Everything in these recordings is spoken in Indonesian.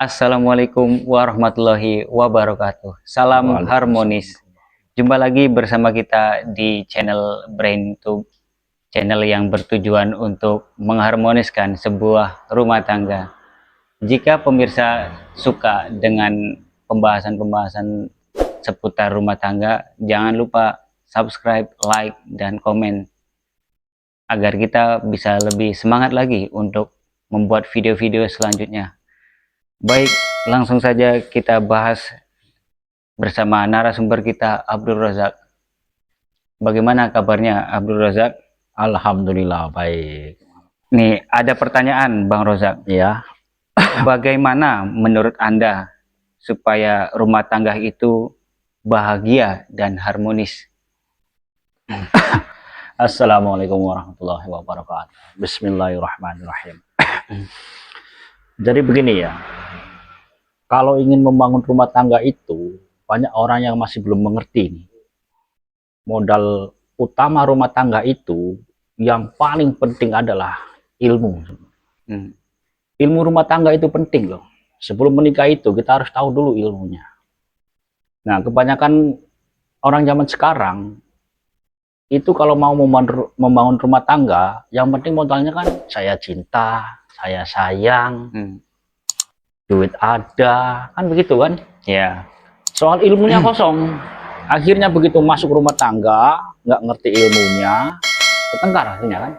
Assalamualaikum warahmatullahi wabarakatuh. Salam harmonis. Jumpa lagi bersama kita di channel BrainTube, channel yang bertujuan untuk mengharmoniskan sebuah rumah tangga. Jika pemirsa suka dengan pembahasan-pembahasan seputar rumah tangga, jangan lupa subscribe, like, dan komen agar kita bisa lebih semangat lagi untuk membuat video-video selanjutnya. Baik, langsung saja kita bahas bersama narasumber kita, Abdul Razak. Bagaimana kabarnya, Abdul Razak? Alhamdulillah baik. Nih, ada pertanyaan, Bang Razak. Ya, Bagaimana menurut Anda supaya rumah tangga itu bahagia dan harmonis? Assalamualaikum warahmatullahi wabarakatuh. Bismillahirrahmanirrahim. Jadi begini ya, kalau ingin membangun rumah tangga itu, banyak orang yang masih belum mengerti nih. Modal utama rumah tangga itu, yang paling penting adalah ilmu. Ilmu rumah tangga itu penting loh. Sebelum menikah itu, kita harus tahu dulu ilmunya. Nah, kebanyakan orang zaman sekarang, itu kalau mau membangun rumah tangga, yang penting modalnya kan saya cinta, saya sayang, duit ada, kan begitu kan? Ya. Soal ilmunya kosong. Akhirnya begitu masuk rumah tangga, nggak ngerti ilmunya, bertengkar akhirnya kan?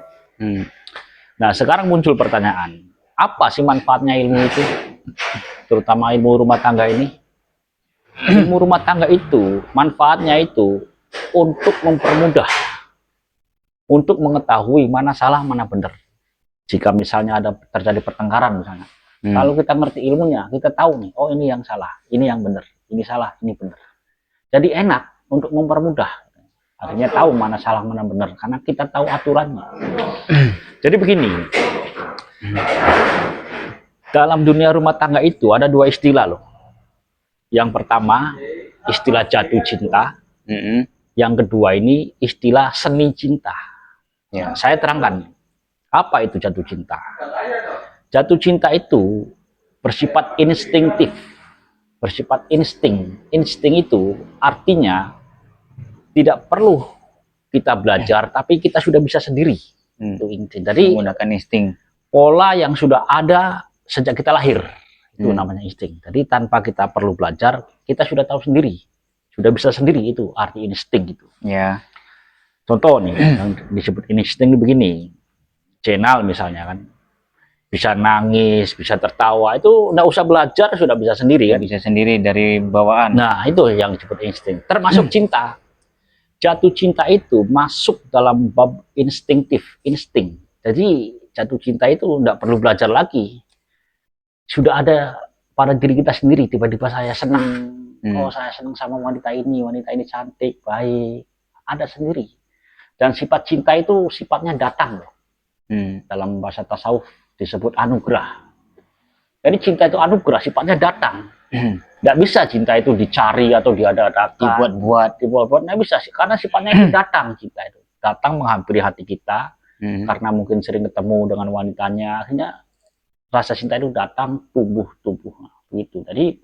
Nah, sekarang muncul pertanyaan, apa sih manfaatnya ilmu itu? Terutama ilmu rumah tangga ini. Ilmu rumah tangga itu, manfaatnya itu untuk mempermudah, untuk mengetahui mana salah, mana benar. Jika misalnya ada terjadi pertengkaran misalnya, kalau kita ngerti ilmunya, kita tahu nih, oh ini yang salah, ini yang benar, ini salah, ini benar. Jadi enak untuk mempermudah. Artinya tahu mana salah, mana benar, karena kita tahu aturannya. Jadi begini, dalam dunia rumah tangga itu ada dua istilah loh. Yang pertama, istilah jatuh cinta. Yang kedua ini istilah seni cinta. Ya, saya terangkan, apa itu jatuh cinta? Jatuh cinta itu bersifat instinktif, bersifat insting. Insting itu artinya tidak perlu kita belajar, tapi kita sudah bisa sendiri. Itu insting. Jadi menggunakan insting. Pola yang sudah ada sejak kita lahir, itu namanya insting. Jadi tanpa kita perlu belajar, kita sudah tahu sendiri, sudah bisa sendiri, itu arti insting itu. Ya. Contoh nih, yang disebut insting begini, Jenal misalnya kan, bisa nangis, bisa tertawa, itu nggak usah belajar, sudah bisa sendiri kan? Bisa sendiri dari bawaan. Nah, itu yang disebut insting. Termasuk cinta. Jatuh cinta itu masuk dalam bab instinktif, insting. Jadi jatuh cinta itu nggak perlu belajar lagi. Sudah ada pada diri kita sendiri, tiba-tiba saya senang. Oh, saya senang sama wanita ini cantik, baik. Ada sendiri. Dan sifat cinta itu sifatnya datang loh. Dalam bahasa tasawuf disebut anugerah. Jadi cinta itu anugerah, sifatnya datang. Nggak bisa cinta itu dicari atau diada-adakan, dibuat-buat, nggak bisa sih, karena sifatnya itu datang. Cinta itu datang menghampiri hati kita, karena mungkin sering ketemu dengan wanitanya, akhirnya rasa cinta itu datang, tumbuh gitu. Jadi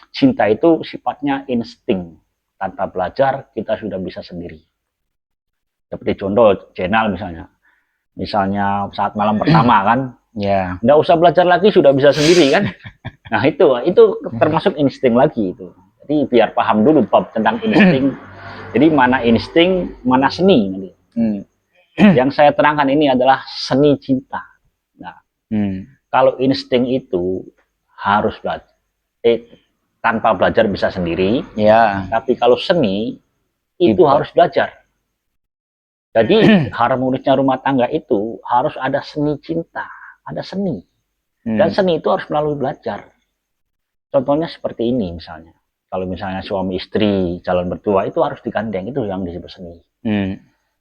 cinta itu sifatnya insting, tanpa belajar kita sudah bisa sendiri. Seperti contoh Jenal misalnya saat malam pertama kan, ya nggak usah belajar lagi, sudah bisa sendiri kan. Nah itu termasuk insting lagi itu. Jadi biar paham dulu bab tentang insting. Jadi mana insting, mana seni. Yang saya terangkan ini adalah seni cinta. Nah, kalau insting itu harus belajar, tanpa belajar bisa sendiri. Ya. Tapi kalau seni itu harus belajar. Jadi harmonisnya rumah tangga itu harus ada seni cinta, ada seni. Dan seni itu harus melalui belajar. Contohnya seperti ini misalnya. Kalau misalnya suami istri jalan berdua, itu harus digandeng, itu yang disebut seni.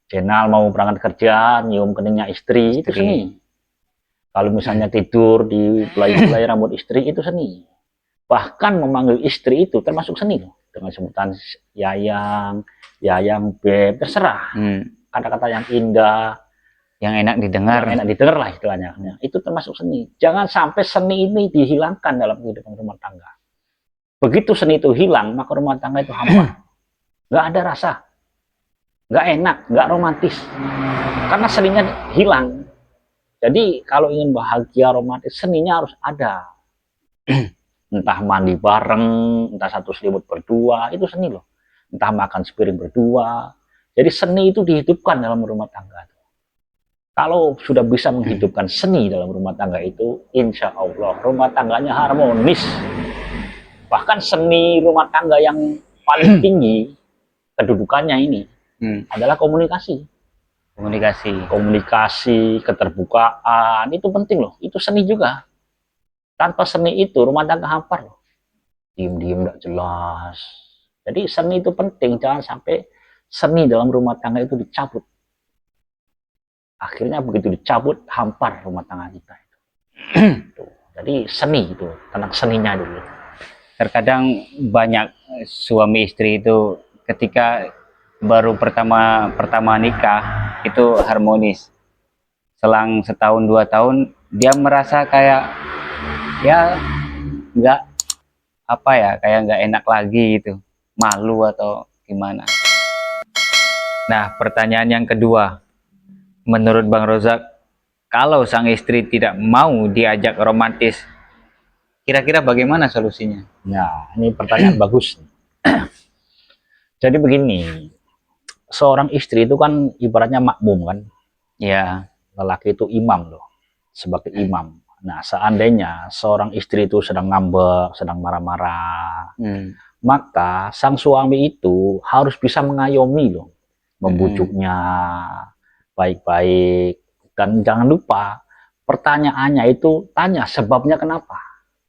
Jenal mau berangkat kerja, nyium keningnya istri, itu seni. Kalau misalnya tidur di belai rambut istri, itu seni. Bahkan memanggil istri itu termasuk seni loh. Dengan sebutan yayang, beb, terserah. Kata-kata yang indah. yang enak didengar. Yang enak didengar lah istilahnya. Itu termasuk seni. Jangan sampai seni ini dihilangkan dalam kehidupan rumah tangga. Begitu seni itu hilang, maka rumah tangga itu hampa. Nggak ada rasa, nggak enak, nggak romantis. Karena seninya hilang. Jadi kalau ingin bahagia romantis, seninya harus ada. Entah mandi bareng, entah satu selimut berdua, itu seni loh. Entah makan sepiring berdua. Jadi seni itu dihidupkan dalam rumah tangga. Kalau sudah bisa menghidupkan seni dalam rumah tangga itu, insya Allah rumah tangganya harmonis. Bahkan seni rumah tangga yang paling tinggi kedudukannya ini adalah komunikasi. Komunikasi, keterbukaan, itu penting loh. Itu seni juga. Tanpa seni itu rumah tangga hampar loh. Diem-diem gak jelas. Jadi seni itu penting. Jangan sampai seni dalam rumah tangga itu dicabut. Akhirnya begitu dicabut, hampar rumah tangga kita itu. Jadi seni itu, tentang seninya dulu. Terkadang banyak suami istri itu ketika baru pertama nikah itu harmonis. Selang setahun 2 tahun dia merasa kayak ya nggak apa ya, kayak nggak enak lagi gitu, malu atau gimana. Nah, pertanyaan yang kedua, menurut Bang Rozak, kalau sang istri tidak mau diajak romantis, kira-kira bagaimana solusinya? Nah, ini pertanyaan bagus. Jadi begini, seorang istri itu kan ibaratnya makmum kan. Ya, Lelaki itu imam loh, sebagai imam. Nah, seandainya seorang istri itu sedang ngambek, sedang marah-marah, maka sang suami itu harus bisa mengayomi loh, membujuknya baik-baik. Dan jangan lupa, pertanyaannya itu tanya sebabnya kenapa.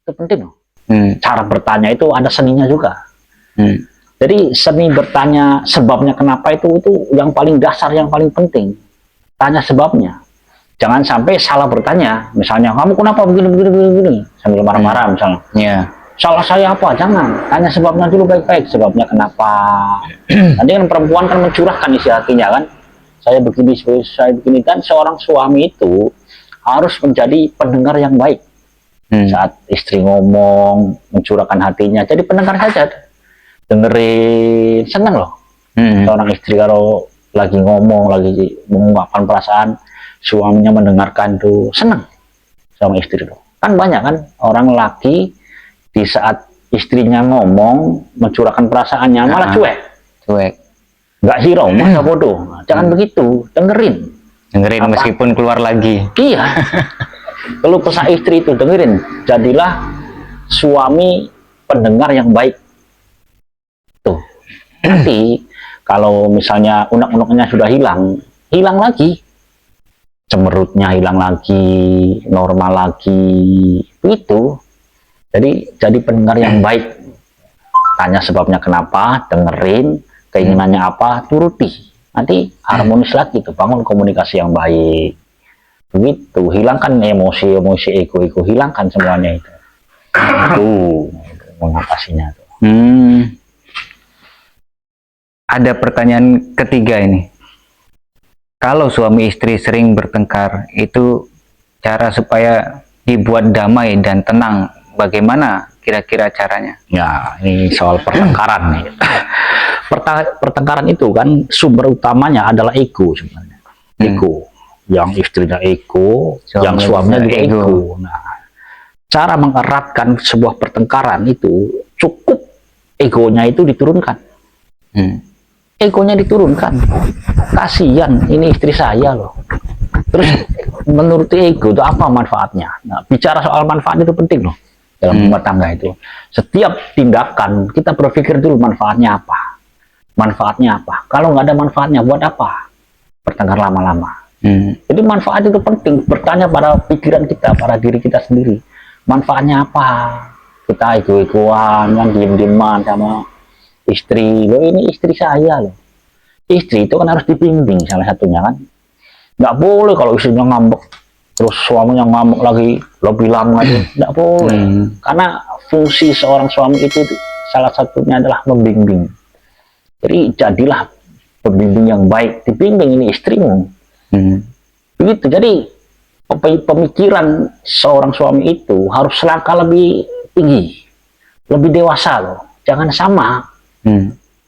Itu penting loh. Cara bertanya itu ada seninya juga. Jadi seni bertanya sebabnya kenapa itu yang paling dasar, yang paling penting. Tanya sebabnya. Jangan sampai salah bertanya. Misalnya, kamu kenapa begini, sambil marah-marah misalnya. ya. Salah saya apa? Jangan. Tanya sebabnya dulu baik-baik. Sebabnya kenapa? Nanti kan perempuan kan mencurahkan isi hatinya kan. Saya begini, saya begini. Dan seorang suami itu harus menjadi pendengar yang baik. Saat istri ngomong, mencurahkan hatinya. Jadi pendengar saja. Dengerin. Senang loh. Seorang istri kalau lagi ngomong, lagi mengungkapkan perasaan, suaminya mendengarkan tuh senang sama istri tuh. Kan banyak kan orang laki di saat istrinya ngomong mencurahkan perasaannya malah cuek, nggak hirau, masa bodoh. Jangan begitu, dengerin apa? Meskipun keluar lagi. Iya. Kalau pesan istri itu dengerin, jadilah suami pendengar yang baik. Tuh. Nanti kalau misalnya unek-uneknya sudah hilang lagi. Cemerutnya hilang lagi, normal lagi, begitu. Jadi pendengar yang baik. Tanya sebabnya kenapa, dengerin, keinginannya apa, turuti. Nanti harmonis lagi tuh, bangun komunikasi yang baik. Begitu, hilangkan emosi, ego, hilangkan semuanya itu. Itu mengatasinya tuh. Ada pertanyaan ketiga ini. Kalau suami istri sering bertengkar, itu cara supaya dibuat damai dan tenang, bagaimana kira-kira caranya? Ya, ini soal pertengkaran nih. Pertengkaran itu kan sumber utamanya adalah ego sebenarnya. Ego. Yang istrinya ego, yang suaminya juga ego. Nah, cara mengeratkan sebuah pertengkaran itu cukup egonya itu diturunkan. Egonya diturunkan. Kasihan, ini istri saya loh. Terus menurut ego itu apa manfaatnya? Nah, bicara soal manfaat itu penting loh dalam rumah tangga itu. Setiap tindakan kita berpikir dulu manfaatnya apa? Manfaatnya apa? Kalau nggak ada manfaatnya, buat apa? Bertengkar lama-lama. Jadi manfaat itu penting. Bertanya pada pikiran kita, pada diri kita sendiri. Manfaatnya apa? Kita ego-egoan, kan diem-dieman sama istri. Loh, ini istri saya loh. Istri itu kan harus dibimbing salah satunya kan. Nggak boleh kalau istrinya ngambek terus suaminya ngambek lagi lebih lama itu, nggak boleh. Karena fungsi seorang suami itu salah satunya adalah membimbing. Jadi jadilah pembimbing yang baik, dibimbing ini istrimu. Begitu. Jadi pemikiran seorang suami itu harus selangkah lebih tinggi, lebih dewasa loh. Jangan sama.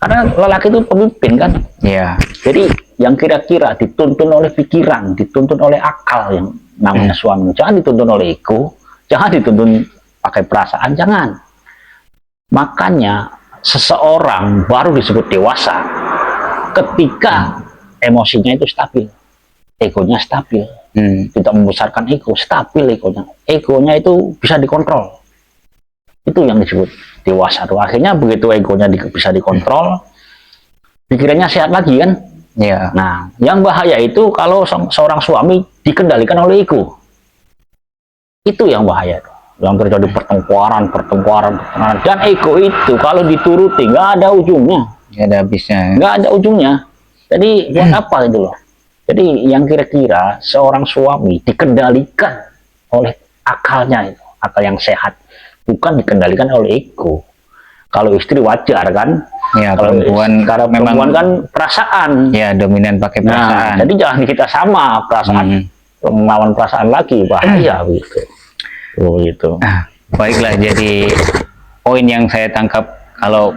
Karena lelaki itu pemimpin kan. Ya. Jadi yang kira-kira dituntun oleh pikiran, dituntun oleh akal yang namanya suami. Jangan dituntun oleh ego, jangan dituntun pakai perasaan, jangan. Makanya seseorang baru disebut dewasa ketika emosinya itu stabil, egonya stabil, tidak membesarkan ego, stabil egonya. Egonya itu bisa dikontrol. Itu yang disebut dewasa. Akhirnya begitu egonya bisa dikontrol, pikirannya sehat lagi kan. Ya. Nah, yang bahaya itu kalau seorang suami dikendalikan oleh ego. Itu yang bahaya. Yang terjadi pertempuran. Dan ego itu kalau dituruti nggak ada ujungnya. Nggak ada habisnya. Nggak ada ujungnya. Jadi buat apa itu loh. Jadi yang kira-kira seorang suami dikendalikan oleh akalnya itu, akal yang sehat, bukan dikendalikan oleh ego. Kalau istri wajar kan. Ya, Kalau perempuan memang kan perasaan. ya dominan pakai perasaan. Nah, jadi jangan kita sama perasaan melawan perasaan lagi, bahaya begitu. Oh gitu. Baiklah, jadi poin yang saya tangkap kalau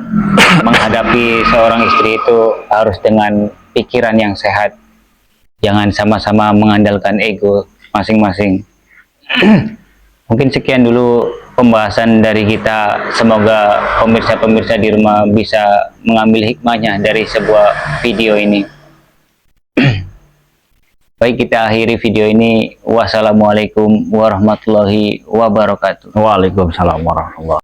menghadapi seorang istri itu harus dengan pikiran yang sehat. Jangan sama-sama mengandalkan ego masing-masing. Mungkin sekian dulu pembahasan dari kita. Semoga pemirsa-pemirsa di rumah bisa mengambil hikmahnya dari sebuah video ini. Baik, kita akhiri video ini. Wassalamualaikum warahmatullahi wabarakatuh. Waalaikumsalam warahmatullahi wabarakatuh.